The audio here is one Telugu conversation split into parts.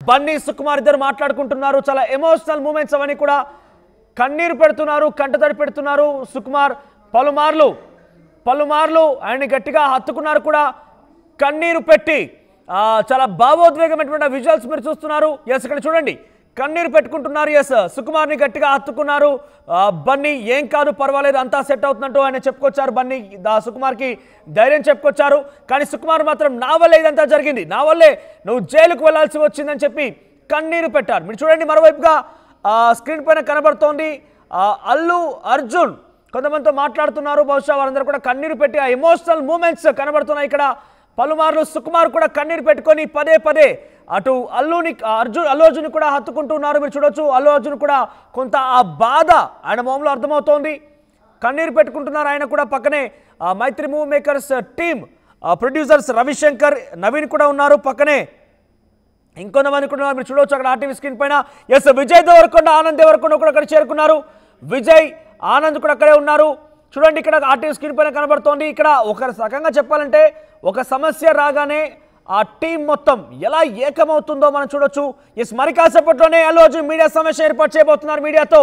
బన్నీ సుకుమార్ ఇద్దరు మాట్లాడుకుంటున్నారు. చాలా ఎమోషనల్ మూమెంట్స్ అవన్నీ కూడా కన్నీరు పెడుతున్నారు, కంటతడి పెడుతున్నారు. సుకుమార్ పలుమార్లు ఆయన్ని గట్టిగా హత్తుకున్నారు కూడా, కన్నీరు పెట్టి చాలా భావోద్వేగమైనటువంటి విజువల్స్ మీరు చూస్తున్నారు. ఎస్, ఇక్కడ చూడండి, కన్నీరు పెట్టుకుంటున్నారు. ఎస్, సుకుమార్ని గట్టిగా హత్తుకున్నారు. బన్నీ ఏం కాదు, పర్వాలేదు, అంతా సెట్ అవుతున్నట్టు ఆయన చెప్పుకొచ్చారు. బన్నీ సుకుమార్కి ధైర్యం చెప్పుకొచ్చారు. కానీ సుకుమార్ మాత్రం నా వల్లే ఇదంతా జరిగింది, నా వల్లే నువ్వు జైలుకు వెళ్లాల్సి వచ్చిందని చెప్పి కన్నీరు పెట్టారు. మీరు చూడండి, మరోవైపుగా స్క్రీన్ పైన కనబడుతోంది అల్లు అర్జున్ కొంతమందితో మాట్లాడుతున్నారు. బహుశా వారందరూ కూడా కన్నీరు పెట్టి ఆ ఎమోషనల్ మూమెంట్స్ కనబడుతున్నాయి. ఇక్కడ పలుమార్లు సుకుమార్ కూడా కన్నీరు పెట్టుకొని పదే అటు అల్లు అర్జున్ కూడా హత్తుకుంటున్నారు. మీరు చూడొచ్చు, అల్లు అర్జున్ కూడా కొంత ఆ బాధ ఆయన మొహంలో అర్థమవుతోంది. కన్నీరు పెట్టుకుంటున్నారు ఆయన కూడా. పక్కనే Mythri movie makers team producers Ravishankar, Naveen కూడా ఉన్నారు. పక్కనే ఇంకొంతమంది కూడా మీరు చూడవచ్చు అక్కడ ఆర్టీవీ స్క్రీన్ పైన. ఎస్, విజయ్ దేవరకొండ, ఆనంద్ దేవరకొండ కూడా అక్కడ చేరుకున్నారు. విజయ్, ఆనంద్ కూడా అక్కడే ఉన్నారు. చూడండి, ఇక్కడ ఆర్టీవీ స్క్రీన్ పైన కనబడుతోంది. ఇక్కడ ఒక రకంగా చెప్పాలంటే ఒక సమస్య రాగానే ఆ టీం మొత్తం ఎలా ఏకమవుతుందో మనం చూడొచ్చు. ఎస్, మరి కాసేపట్లోనే అల్లు అర్జున్ మీడియా సమావేశం ఏర్పాటు చేయబోతున్నారు. మీడియాతో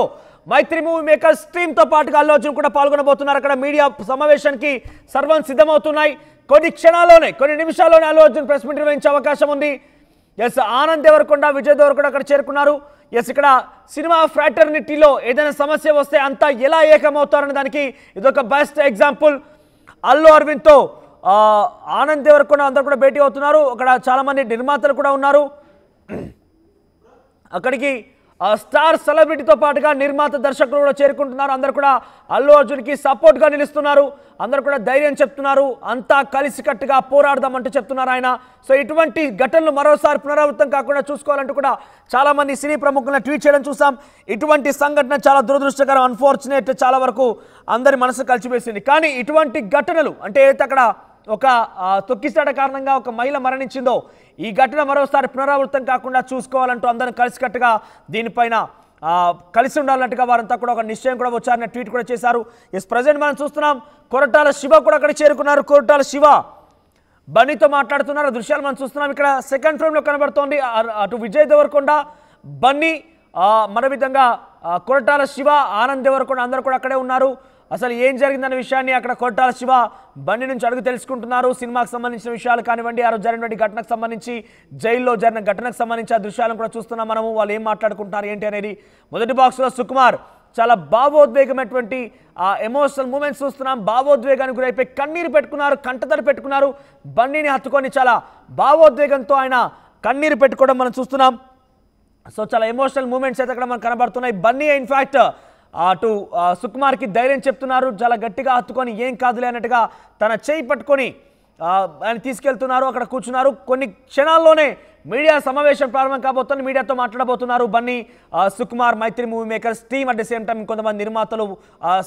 మైత్రి మూవీ మేకర్స్ టీంతో పాటుగా అల్లు అర్జున్ కూడా పాల్గొనబోతున్నారు. అక్కడ మీడియా సమావేశానికి సర్వం సిద్ధమవుతున్నాయి. కొన్ని నిమిషాల్లోనే అల్లు అర్జున్ ప్రెస్ మీట్ నిర్వహించే అవకాశం ఉంది. ఎస్, ఆనంద్ దేవరకొండ, విజయ్ దేవరకొండ అక్కడ చేరుకున్నారు. ఎస్, ఇక్కడ సినిమా ఫ్రాటర్నిటీలో ఏదైనా సమస్య వస్తే అంతా ఎలా ఏకమవుతారనే దానికి ఇదొక బెస్ట్ ఎగ్జాంపుల్. అల్లు అరవింద్తో ఆనంద్ దేవరకొండ అందరూ కూడా భేటీ అవుతున్నారు. అక్కడ చాలామంది నిర్మాతలు కూడా ఉన్నారు. అక్కడికి స్టార్ సెలబ్రిటీతో పాటుగా నిర్మాత, దర్శకులు కూడా చేరుకుంటున్నారు. అందరూ కూడా అల్లు అర్జున్కి సపోర్ట్గా నిలుస్తున్నారు. అందరూ కూడా ధైర్యం చెప్తున్నారు. అంతా కలిసికట్టుగా పోరాడదామంటూ చెప్తున్నారు ఆయన. సో ఇటువంటి ఘటనలు మరోసారి పునరావృతం కాకుండా చూసుకోవాలంటూ కూడా చాలామంది సినీ ప్రముఖులను ట్వీట్ చేయడం చూసాం. ఇటువంటి సంఘటన చాలా దురదృష్టకరం, అన్ఫార్చునేట్, చాలా వరకు అందరి మనసు కలిసివేసింది. కానీ ఇటువంటి ఘటనలు అంటే ఏదైతే అక్కడ ఒక తొక్కిసాట కారణంగా ఒక మహిళ మరణించిందో, ఈ ఘటన మరోసారి పునరావృతం కాకుండా చూసుకోవాలంటూ అందరూ కలిసికట్టుగా దీనిపైన కలిసి ఉండాలంటగా వారంతా కూడా ఒక నిశ్చయం కూడా వచ్చారని ట్వీట్ కూడా చేశారు. ఎస్, ప్రజెంట్ మనం చూస్తున్నాం కొరటాల శివ కూడా అక్కడ చేరుకున్నారు. కొరటాల శివ బన్నీతో మాట్లాడుతున్నారు. దృశ్యాలు మనం చూస్తున్నాం. ఇక్కడ సెకండ్ ఫ్రేమ్లో కనబడుతోంది. అటు విజయ్ దేవరకొండ, బన్నీ, మన విధంగా కొరటాల శివ, ఆనంద్ దేవరకొండ అందరూ కూడా అక్కడే ఉన్నారు. అసలు ఏం జరిగిందన్న విషయాన్ని అక్కడ కొరటాల శివ బన్నీ నుంచి అడుగు తెలుసుకుంటున్నారు. సినిమాకు సంబంధించిన విషయాలు కానివ్వండి, ఆ రోజు జరిగినటువంటి ఘటనకు సంబంధించి, జైల్లో జరిగిన ఘటనకు సంబంధించి ఆ దృశ్యాలను కూడా చూస్తున్నాం మనము. వాళ్ళు ఏం మాట్లాడుకుంటున్నారు ఏంటి అనేది. మొదటి బాక్స్లో సుకుమార్ చాలా భావోద్వేగమైనటువంటి ఎమోషనల్ మూమెంట్స్ చూస్తున్నాం. భావోద్వేగానికి గురైపోయి కన్నీరు పెట్టుకున్నారు, కంటతడి పెట్టుకున్నారు. బన్నీని హత్తుకొని చాలా భావోద్వేగంతో ఆయన కన్నీరు పెట్టుకోవడం మనం చూస్తున్నాం. సో చాలా ఎమోషనల్ మూమెంట్స్ అయితే అక్కడ మనకు కనబడుతున్నాయి. బన్నీ ఇన్ఫ్యాక్ట్ అటు సుకుమార్కి ధైర్యం చెప్తున్నారు. చాలా గట్టిగా హత్తుకొని ఏం కాదులే అన్నట్టుగా తన చేయి పట్టుకొని ఆయన తీసుకెళ్తున్నారు. అక్కడ కూర్చున్నారు. కొన్ని క్షణాల్లోనే మీడియా సమావేశం ప్రారంభం కాబోతుంది. మీడియాతో మాట్లాడబోతున్నారు Bunny, Sukumar, Mythri movie makers team. At the same time కొంతమంది నిర్మాతలు,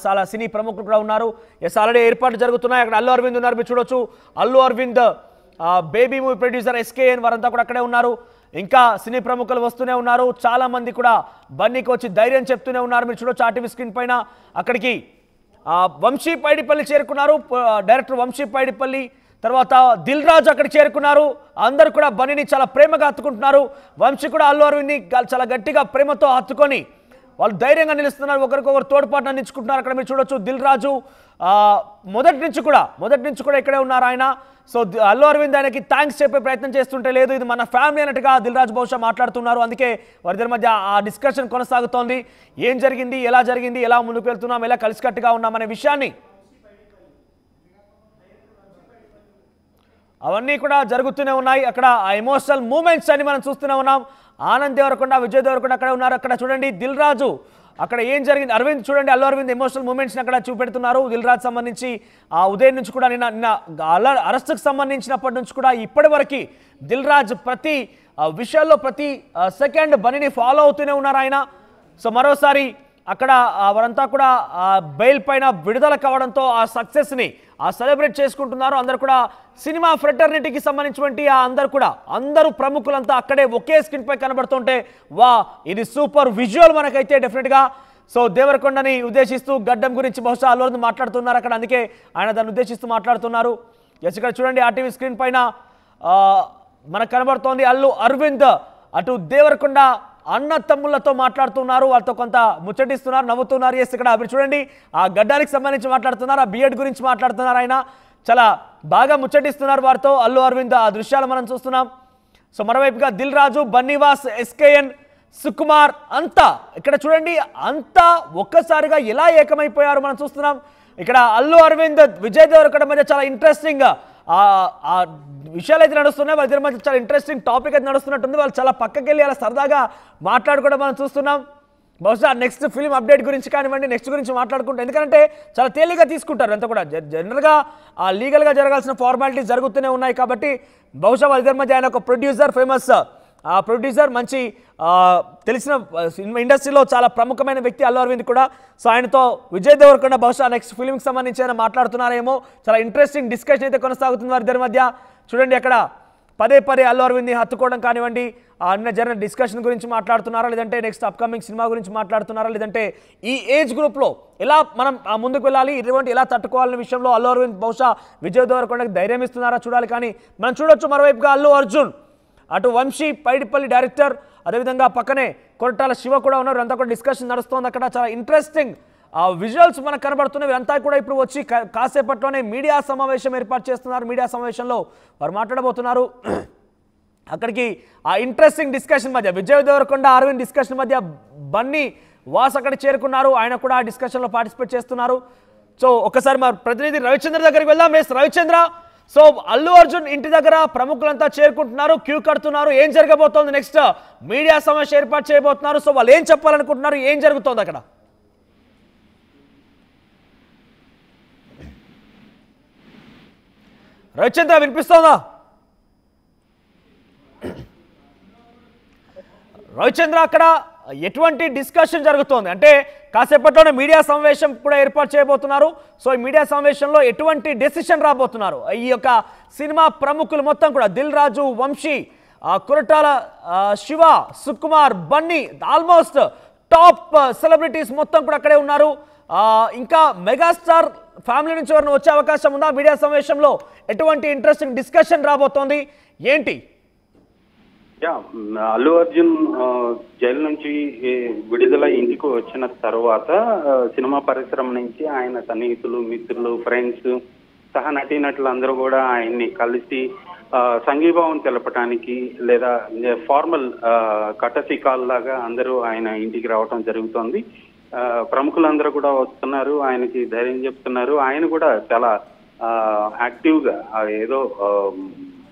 చాలా సినీ ప్రముఖులు కూడా ఉన్నారు. ఎస్, ఆల్రెడీ ఏర్పాట్లు జరుగుతున్నాయి. అక్కడ అల్లు అరవింద్ ఉన్నారు, మీరు చూడొచ్చు. Allu Aravind, baby movie producer SKN వారంతా కూడా అక్కడే ఉన్నారు. ఇంకా సినీ ప్రముఖులు వస్తూనే ఉన్నారు. చాలా మంది కూడా బన్నీకి వచ్చి ధైర్యం చెప్తూనే ఉన్నారు. మీరు చూడొచ్చు ఆర్టీవీ స్క్రీన్ పైన. అక్కడికి వంశీ పైడిపల్లి చేరుకున్నారు. డైరెక్టర్ వంశీ పైడిపల్లి, తర్వాత దిల్ రాజు అక్కడికి చేరుకున్నారు. అందరూ కూడా బన్నీని చాలా ప్రేమగా హత్తుకుంటున్నారు. వంశీ కూడా అల్లు అరవింద్ని చాలా గట్టిగా ప్రేమతో హత్తుకొని వాళ్ళు ధైర్యంగా నిలుస్తున్నారు. ఒకరికొకరు తోడ్పాటు అందించుకుంటున్నారు. అక్కడ మీరు చూడొచ్చు దిల్ రాజు మొదటి నుంచి కూడా ఇక్కడే ఉన్నారు ఆయన. సో అల్లు అరవింద్ ఆయనకి థ్యాంక్స్ చెప్పే ప్రయత్నం చేస్తుంటే లేదు, ఇది మన ఫ్యామిలీ అన్నట్టుగా దిల్ రాజు బహుశా మాట్లాడుతున్నారు. అందుకే వారిద్దరి మధ్య ఆ డిస్కషన్ కొనసాగుతోంది. ఏం జరిగింది, ఎలా జరిగింది, ఎలా ముందుకు వెళ్తున్నాం, ఎలా కలిసికట్టుగా ఉన్నామనే విషయాన్ని అవన్నీ కూడా జరుగుతూనే ఉన్నాయి. అక్కడ ఆ ఎమోషనల్ మూమెంట్స్ అని మనం చూస్తూనే ఉన్నాం. ఆనంద్ దేవరకొండ, విజయ్ దేవరకొండ అక్కడ ఉన్నారు. అక్కడ చూడండి దిల్ రాజు, అక్కడ ఏం జరిగింది, అరవింద్ చూడండి, అల్లు అరవింద్ ఎమోషనల్ మూమెంట్స్ని అక్కడ చూపెడుతున్నారు. దిల్ రాజు సంబంధించి ఆ ఉదయం నుంచి కూడా నిన్న అరెస్ట్కి సంబంధించినప్పటి నుంచి కూడా ఇప్పటి వరకు దిల్ రాజు ప్రతి విషయాల్లో ప్రతి సెకండ్ బన్నీని ఫాలో అవుతూనే ఉన్నారు ఆయన. సో మరోసారి అక్కడ వారంతా కూడా బెయిల్ పైన విడుదల కావడంతో ఆ సక్సెస్ని సెలబ్రేట్ చేసుకుంటున్నారు. అందరూ కూడా సినిమా ఫ్రెటర్నిటీకి సంబంధించినటువంటి అందరూ ప్రముఖులంతా అక్కడే ఒకే స్క్రీన్ పై కనబడుతుంటే వా, ఇది సూపర్ విజువల్ మనకైతే డెఫినెట్గా. సో దేవరకొండని ఉద్దేశిస్తూ గడ్డం గురించి బహుశా అల్లు అరవింద్ మాట్లాడుతున్నారు అక్కడ, అందుకే ఆయన దాన్ని ఉద్దేశిస్తూ మాట్లాడుతున్నారు. ఎస్, ఇక్కడ చూడండి ఆర్టీవీ స్క్రీన్ పైన మనకు కనబడుతోంది అల్లు అరవింద్ అటు దేవరకొండ అన్న తమ్ముళ్లతో మాట్లాడుతున్నారు, వాళ్ళతో కొంత ముచ్చటిస్తున్నారు, నవ్వుతున్నారు. ఎస్, ఇక్కడ మీరు చూడండి, ఆ గడ్డానికి సంబంధించి మాట్లాడుతున్నారు, ఆ బిఎడ్ గురించి మాట్లాడుతున్నారు. ఆయన చాలా బాగా ముచ్చటిస్తున్నారు వారితో. అల్లు అరవింద్ ఆ దృశ్యాలు మనం చూస్తున్నాం. సో మరోవైపుగా దిల్ రాజు, బన్నీవాస్, ఎస్కేఎన్, సుకుమార్ అంతా ఇక్కడ చూడండి, అంతా ఒక్కసారిగా ఎలా ఏకమైపోయారు మనం చూస్తున్నాం. ఇక్కడ అల్లు అరవింద్, విజయ్ దేవరకొండ మధ్య చాలా ఇంట్రెస్టింగ్ ఆ విషయాలు అయితే నడుస్తున్నాయి. వాళ్ళ మధ్య చాలా ఇంట్రెస్టింగ్ టాపిక్ అయితే నడుస్తున్నట్టుంది. వాళ్ళు చాలా పక్కకి వెళ్ళి అలా సరదాగా మాట్లాడుకోవడం మనం చూస్తున్నాం. బహుశా నెక్స్ట్ ఫిల్మ్ అప్డేట్ గురించి కానివ్వండి, నెక్స్ట్ గురించి మాట్లాడుకుంటాం. ఎందుకంటే చాలా తేలిగా తీసుకుంటారు అంతా కూడా. జనరల్గా లీగల్గా జరగాల్సిన ఫార్మాలిటీస్ జరుగుతూనే ఉన్నాయి కాబట్టి బహుశా వాళ్ళిద్దరి మధ్య ఆయన ఒక ప్రొడ్యూసర్, ఫేమస్ ప్రొడ్యూసర్, మంచి తెలిసిన ఇండస్ట్రీలో చాలా ప్రముఖమైన వ్యక్తి అల్లు అరవింద్ కూడా. సో ఆయనతో విజయ్ దేవరకొండ బహుశా నెక్స్ట్ ఫిల్మ్కి సంబంధించి ఆయన మాట్లాడుతున్నారేమో. చాలా ఇంట్రెస్టింగ్ డిస్కషన్ అయితే కొనసాగుతుంది వారిద్దరి మధ్య. చూడండి, అక్కడ పదే పదే అల్లు అరవింద్ని హత్తుకోవడం కానివ్వండి, నిన్న జరిగిన డిస్కషన్ గురించి మాట్లాడుతున్నారా, లేదంటే నెక్స్ట్ అప్కమింగ్ సినిమా గురించి మాట్లాడుతున్నారా, లేదంటే ఈ ఏజ్ గ్రూప్లో ఎలా మనం ముందుకు వెళ్ళాలి, ఇటువంటి ఎలా తట్టుకోవాలనే విషయంలో అల్లు అరవింద్ బహుశా విజయ్ దేవరకొండకి ధైర్యం ఇస్తున్నారా చూడాలి. కానీ మనం చూడొచ్చు మరోవైపుగా అల్లు అర్జున్, అటు వంశీ పైడిపల్లి డైరెక్టర్, అదేవిధంగా పక్కనే కొరటాల శివ కూడా ఉన్నారు. అంతా కూడా డిస్కషన్ నడుస్తుంది. అక్కడ చాలా ఇంట్రెస్టింగ్ విజువల్స్ మనకు కనబడుతున్నాయి. వీరంతా కూడా ఇప్పుడు వచ్చి కాసేపట్లోనే మీడియా సమావేశం ఏర్పాటు చేస్తున్నారు. మీడియా సమావేశంలో వారు మాట్లాడబోతున్నారు. అక్కడికి ఆ ఇంట్రెస్టింగ్ డిస్కషన్ మధ్య విజయ్ దేవరకొండ, అరవింద్ డిస్కషన్ మధ్య బన్నీ వాస్ అక్కడ చేరుకున్నారు. ఆయన కూడా ఆ డిస్కషన్లో పార్టిసిపేట్ చేస్తున్నారు. సో ఒకసారి మా ప్రతినిధి రవిచంద్ర దగ్గరికి వెళ్దాం. ఎస్ రవిచంద్ర, సో అల్లు అర్జున్ ఇంటి దగ్గర ప్రముఖులంతా చేరుకుంటున్నారు, క్యూ కడుతున్నారు. ఏం జరగబోతోంది? నెక్స్ట్ మీడియా సమావేశం ఏర్పాటు చేయబోతున్నారు. సో వాళ్ళు ఏం చెప్పాలనుకుంటున్నారు, ఏం జరుగుతోంది అక్కడ? రవిచంద్ర వినిపిస్తోందా? రవిచంద్ర, అక్కడ ఎటువంటి డిస్కషన్ జరుగుతోంది? అంటే కాసేపట్లోనే మీడియా సమావేశం కూడా ఏర్పాటు చేయబోతున్నారు. సో ఈ మీడియా సమావేశంలో ఎటువంటి డెసిషన్ రాబోతున్నారు? ఈ యొక్క సినిమా ప్రముఖులు మొత్తం కూడా Dil Raju, Vamsi, Koratala Siva, Sukumar, Bunny, almost top celebrities మొత్తం కూడా అక్కడే ఉన్నారు. ఇంకా మెగాస్టార్ ఫ్యామిలీ నుంచి ఎవరైనా వచ్చే అవకాశం ఉందా? మీడియా సమావేశంలో ఎటువంటి ఇంట్రెస్టింగ్ డిస్కషన్ రాబోతోంది, ఏంటి? అల్లు అర్జున్ జైలు నుంచి విడుదల ఇంటికి వచ్చిన తర్వాత సినిమా పరిశ్రమ నుంచి ఆయన సన్నిహితులు, మిత్రులు, ఫ్రెండ్స్, సహ నటీనటులు అందరూ కూడా ఆయన్ని కలిసి సంఘీభావం తెలపడానికి లేదా ఫార్మల్ కటసి కాల్ లాగా అందరూ ఆయన ఇంటికి రావటం జరుగుతోంది. ప్రముఖులందరూ కూడా వస్తున్నారు, ఆయనకి ధైర్యం చెప్తున్నారు. ఆయన కూడా చాలా యాక్టివ్గా ఏదో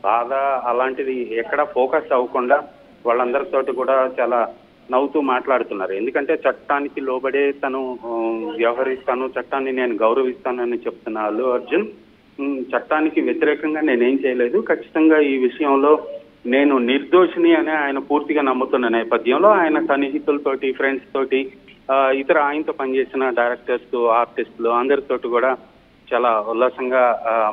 బాధ అలాంటిది ఎక్కడ ఫోకస్ అవ్వకుండా వాళ్ళందరితోటి కూడా చాలా నవ్వుతూ మాట్లాడుతున్నారు. ఎందుకంటే చట్టానికి లోబడే తను వ్యవహరిస్తాను, చట్టాన్ని నేను గౌరవిస్తానని చెప్తున్న అల్లు అర్జున్ చట్టానికి వ్యతిరేకంగా నేనేం చేయలేదు, ఖచ్చితంగా ఈ విషయంలో నేను నిర్దోషిని అని ఆయన పూర్తిగా నమ్ముతున్న నేపథ్యంలో ఆయన సన్నిహితులతోటి, ఫ్రెండ్స్ తోటి, ఇతర ఆయనతో పనిచేసిన డైరెక్టర్స్, ఆర్టిస్టులు అందరితోటి కూడా చాలా ఉల్లాసంగా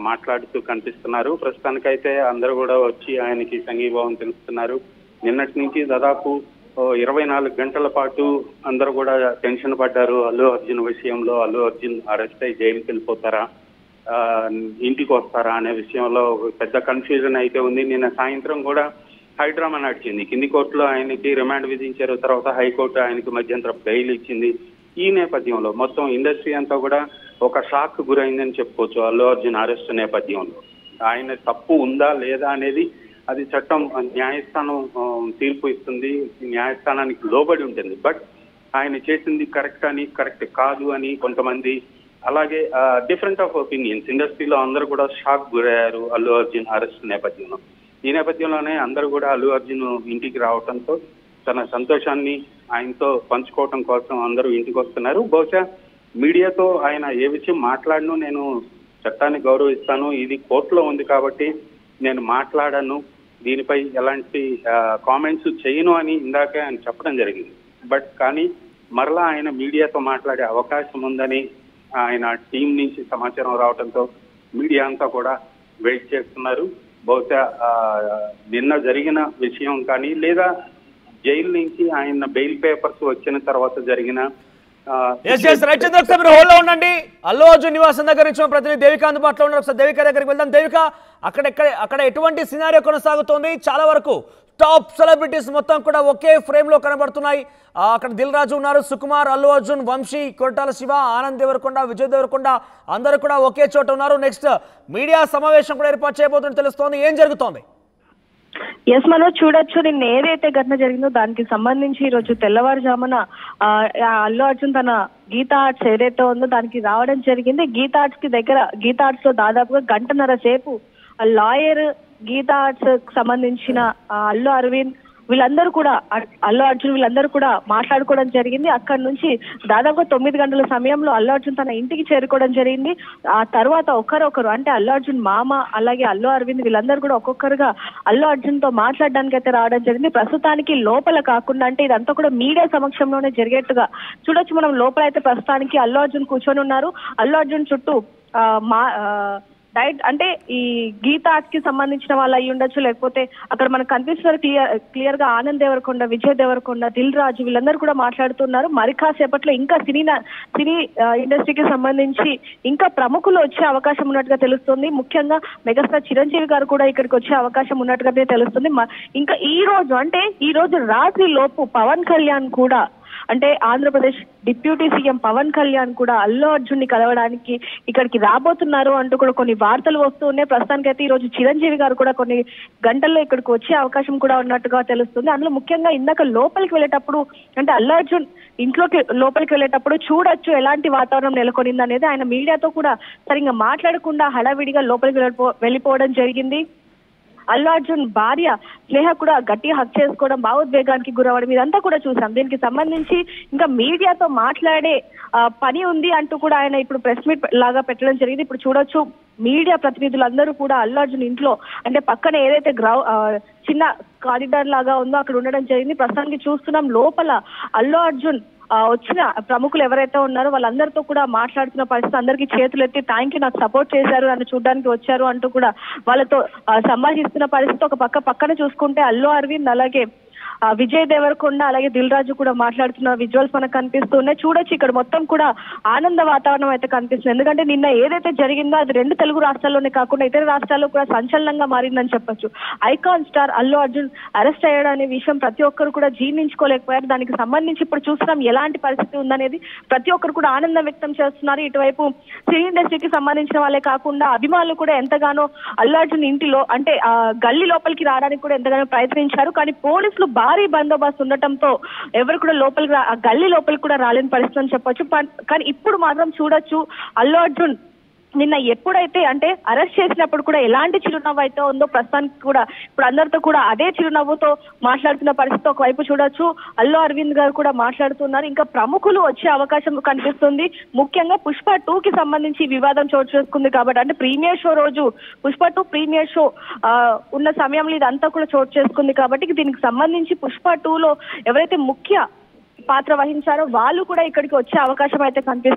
మాట్లాడుతూ కనిపిస్తున్నారు. ప్రస్తుతానికైతే అందరూ కూడా వచ్చి ఆయనకి సంఘీభావం తెలుపుతున్నారు. నిన్నటి నుంచి దాదాపు 24 గంటల పాటు అందరూ కూడా టెన్షన్ పడ్డారు అల్లు అర్జున్ విషయంలో. అల్లు అర్జున్ అరెస్ట్ అయి జైలుకి వెళ్ళిపోతారా, ఇంటికి వస్తారా అనే విషయంలో పెద్ద కన్ఫ్యూజన్ అయితే ఉంది. నిన్న సాయంత్రం కూడా హైడ్రామా నడిచింది. కింది కోర్టులో ఆయనకి రిమాండ్ విధించారు, తర్వాత హైకోర్టు ఆయనకి మధ్యంతర బెయిల్ ఇచ్చింది. ఈ నేపథ్యంలో మొత్తం ఇండస్ట్రీ అంతా కూడా ఒక షాక్ గురైందని చెప్పుకోవచ్చు. అల్లు అర్జున్ అరెస్ట్ నేపథ్యంలో ఆయన తప్పు ఉందా లేదా అనేది అది చట్టం, న్యాయస్థానం తీర్పు ఇస్తుంది, న్యాయస్థానానికి లోబడి ఉంటుంది. బట్ ఆయన చేసింది కరెక్ట్ అని, కరెక్ట్ కాదు అని కొంతమంది, అలాగే డిఫరెంట్ ఆఫ్ ఒపీనియన్స్ ఇండస్ట్రీలో అందరూ కూడా షాక్ గురయ్యారు అల్లు అర్జున్ అరెస్ట్ నేపథ్యంలో. ఈ నేపథ్యంలోనే అందరూ కూడా అల్లు అర్జున్ ఇంటికి రావడంతో తన సంతోషాన్ని ఆయనతో పంచుకోవటం కోసం అందరూ ఇంటికి వస్తున్నారు. బహుశా మీడియాతో ఆయన ఏ విషయం మాట్లాడను, నేను చట్టాన్ని గౌరవిస్తాను, ఇది కోర్టులో ఉంది కాబట్టి నేను మాట్లాడను, దీనిపై ఎలాంటి కామెంట్స్ చేయను అని ఇందాకే ఆయన చెప్పడం జరిగింది. బట్ కానీ మరలా ఆయన మీడియాతో మాట్లాడే అవకాశం ఉందని ఆయన టీం నుంచి సమాచారం రావడంతో మీడియా అంతా కూడా వెయిట్ చేస్తున్నారు. బహుశా నిన్న జరిగిన విషయం కానీ లేదా జైలు నుంచి ఆయన బెయిల్ పేపర్స్ వచ్చిన తర్వాత జరిగిన హోల్లో ఉండండి. అల్లు అర్జున్ నివాసం దగ్గర నుంచి ప్రతినిధి దేవిక అందుబాటులో ఉన్నారు. దేవిక దగ్గరికి వెళ్దాం. దేవిక, అక్కడ ఎటువంటి సినారియో కొనసాగుతోంది? చాలా వరకు టాప్ సెలబ్రిటీస్ మొత్తం కూడా ఒకే ఫ్రేమ్ లో కనబడుతున్నాయి. అక్కడ దిల్ రాజు ఉన్నారు, సుకుమార్, అల్లు అర్జున్, వంశీ, కొట్టాల శివ, ఆనంద్ దేవరకొండ, విజయ్ దేవరకొండ అందరూ కూడా ఒకే చోట ఉన్నారు. నెక్స్ట్ మీడియా సమావేశం కూడా ఏర్పాటు చేయబోతుందని తెలుస్తోంది. ఏం జరుగుతోంది? ఎస్ మనోజ్, చూడొచ్చు నిన్న ఏదైతే ఘటన జరిగిందో దానికి సంబంధించి ఈ రోజు తెల్లవారుజామున అల్లు అర్జున్ తన గీతా ఆర్ట్స్ ఏదైతే ఉందో దానికి రావడం జరిగింది. గీతా ఆర్ట్స్ కి దగ్గర గీతా ఆర్ట్స్ లో దాదాపుగా గంటన్నర సేపు లాయర్, గీతా ఆర్ట్స్ సంబంధించిన అల్లు అరవింద్ వీళ్ళందరూ కూడా, అల్లు అర్జున్ వీళ్ళందరూ కూడా మాట్లాడుకోవడం జరిగింది. అక్కడ నుంచి దాదాపు 9 గంటల సమయంలో అల్లు అర్జున్ తన ఇంటికి చేరుకోవడం జరిగింది. ఆ తర్వాత ఒకరొకరు అంటే అల్లు అర్జున్ మామ అలాగే అల్లు అరవింద్ వీళ్ళందరూ కూడా ఒక్కొక్కరుగా అల్లు అర్జున్ తో మాట్లాడడానికి అయితే రావడం జరిగింది. ప్రస్తుతానికి లోపల కాకుండా అంటే ఇదంతా కూడా మీడియా సమక్షంలోనే జరిగేట్టుగా చూడొచ్చు మనం. లోపల అయితే ప్రస్తుతానికి అల్లు అర్జున్ కూర్చొని ఉన్నారు. అల్లు అర్జున్ చుట్టూ డైరెక్ట్ అంటే ఈ గీతా ఆర్ట్స్ కి సంబంధించిన వాళ్ళు అయ్యి ఉండొచ్చు, లేకపోతే అక్కడ మనకు కనిపిస్తున్నారు క్లియర్ గా ఆనంద్ దేవరకొండ, విజయ్ దేవరకొండ, దిల్ రాజు వీళ్ళందరూ కూడా మాట్లాడుతున్నారు. మరి కాసేపట్లో ఇంకా సినీ ఇండస్ట్రీకి సంబంధించి ఇంకా ప్రముఖులు వచ్చే అవకాశం ఉన్నట్టుగా తెలుస్తుంది. ముఖ్యంగా మెగాస్టార్ చిరంజీవి గారు కూడా ఇక్కడికి వచ్చే అవకాశం ఉన్నట్టుగా తెలుస్తుంది. ఇంకా ఈ రోజు రాత్రి లోపు పవన్ కళ్యాణ్ కూడా అంటే ఆంధ్రప్రదేశ్ డిప్యూటీ సీఎం పవన్ కళ్యాణ్ కూడా అల్లు అర్జున్ ని కలవడానికి ఇక్కడికి రాబోతున్నారు అంటూ కూడా కొన్ని వార్తలు వస్తూ ఉన్నాయి. ప్రస్తుతానికైతే ఈ రోజు చిరంజీవి గారు కూడా కొన్ని గంటల్లో ఇక్కడికి వచ్చే అవకాశం కూడా ఉన్నట్టుగా తెలుస్తుంది. అందులో ముఖ్యంగా ఇందాక లోపలికి వెళ్ళేటప్పుడు అంటే అల్లు అర్జున్ లోపలికి వెళ్ళేటప్పుడు చూడొచ్చు ఎలాంటి వాతావరణం నెలకొనింది అనేది. ఆయన మీడియాతో కూడా సరిగ్గా మాట్లాడకుండా హడావిడిగా లోపలికి వెళ్ళిపోవడం జరిగింది. అల్లు అర్జున్ భార్య స్నేహ కూడా గట్టిగా హక్ చేసుకోవడం, భావోద్వేగానికి గురవడం ఇదంతా కూడా చూసాం. దీనికి సంబంధించి ఇంకా మీడియాతో మాట్లాడే పని ఉంది అంటూ కూడా ఆయన ఇప్పుడు ప్రెస్ మీట్ లాగా పెట్టడం జరిగింది. ఇప్పుడు చూడొచ్చు మీడియా ప్రతినిధులందరూ కూడా అల్లు అర్జున్ ఇంట్లో అంటే పక్కన ఏదైతే చిన్న కారిడార్ లాగా ఉందో అక్కడ ఉండడం జరిగింది. ప్రస్తుతానికి చూస్తున్నాం లోపల అల్లు అర్జున్ వచ్చిన ప్రముఖులు ఎవరైతే ఉన్నారో వాళ్ళందరితో కూడా మాట్లాడుతున్న పరిస్థితి. అందరికీ చేతులు ఎత్తి థ్యాంక్ యూ, నాకు సపోర్ట్ చేశారు, నన్ను చూడడానికి వచ్చారు అంటూ కూడా వాళ్ళతో సంభాషిస్తున్న పరిస్థితి. ఒక పక్కన చూసుకుంటే అల్లు అరవింద్ అలాగే విజయ్ దేవరకొండ అలాగే దిల్ రాజు కూడా మాట్లాడుతున్న విజువల్స్ మనకు కనిపిస్తున్నాయి. చూడొచ్చు ఇక్కడ మొత్తం కూడా ఆనంద వాతావరణం అయితే కనిపిస్తుంది. ఎందుకంటే నిన్న ఏదైతే జరిగిందో అది 2 తెలుగు రాష్ట్రాల్లోనే కాకుండా ఇతర రాష్ట్రాల్లో కూడా సంచలనంగా మారిందని చెప్పొచ్చు. Icon star Allu Arjun arrest అయ్యాడు అనే విషయం ప్రతి ఒక్కరు కూడా జీర్ణించుకోలేకపోయారు. దానికి సంబంధించి ఇప్పుడు చూస్తున్నాం ఎలాంటి పరిస్థితి ఉందనేది. ప్రతి ఒక్కరు కూడా ఆనందం వ్యక్తం చేస్తున్నారు. ఇటువైపు సినీ ఇండస్ట్రీకి సంబంధించిన వాళ్ళే కాకుండా అభిమానులు కూడా ఎంతగానో అల్లు అర్జున్ ఇంటిలో అంటే గల్లీ లోపలికి రావడానికి కూడా ఎంతగానో ప్రయత్నించారు. కానీ పోలీసులు భారీ బందోబస్తు ఉండటంతో ఎవరు కూడా గల్లీ లోపలికి కూడా రాలేని పరిస్థితి అని చెప్పొచ్చు. కానీ ఇప్పుడు మాత్రం చూడొచ్చు అల్లు అర్జున్ నిన్న ఎప్పుడైతే అంటే అరెస్ట్ చేసినప్పుడు కూడా ఎలాంటి చిరునవ్వు అయితే ఉందో ప్రస్తుతానికి కూడా ఇప్పుడు అందరితో కూడా అదే చిరునవ్వుతో మాట్లాడుతున్న పరిస్థితి. ఒకవైపు చూడొచ్చు అల్లు అరవింద్ గారు కూడా మాట్లాడుతున్నారు. ఇంకా ప్రముఖులు వచ్చే అవకాశం కనిపిస్తుంది. ముఖ్యంగా పుష్ప 2 కి సంబంధించి వివాదం చోటు చేసుకుంది కాబట్టి అంటే ప్రీమియర్ షో రోజు పుష్ప 2 ప్రీమియర్ షో ఉన్న సమయంలో ఇదంతా కూడా చోటు చేసుకుంది కాబట్టి దీనికి సంబంధించి పుష్ప 2లో ఎవరైతే ముఖ్య పాత్ర వహించారో వాళ్ళు కూడా ఇక్కడికి వచ్చే అవకాశం అయితే కనిపిస్తుంది.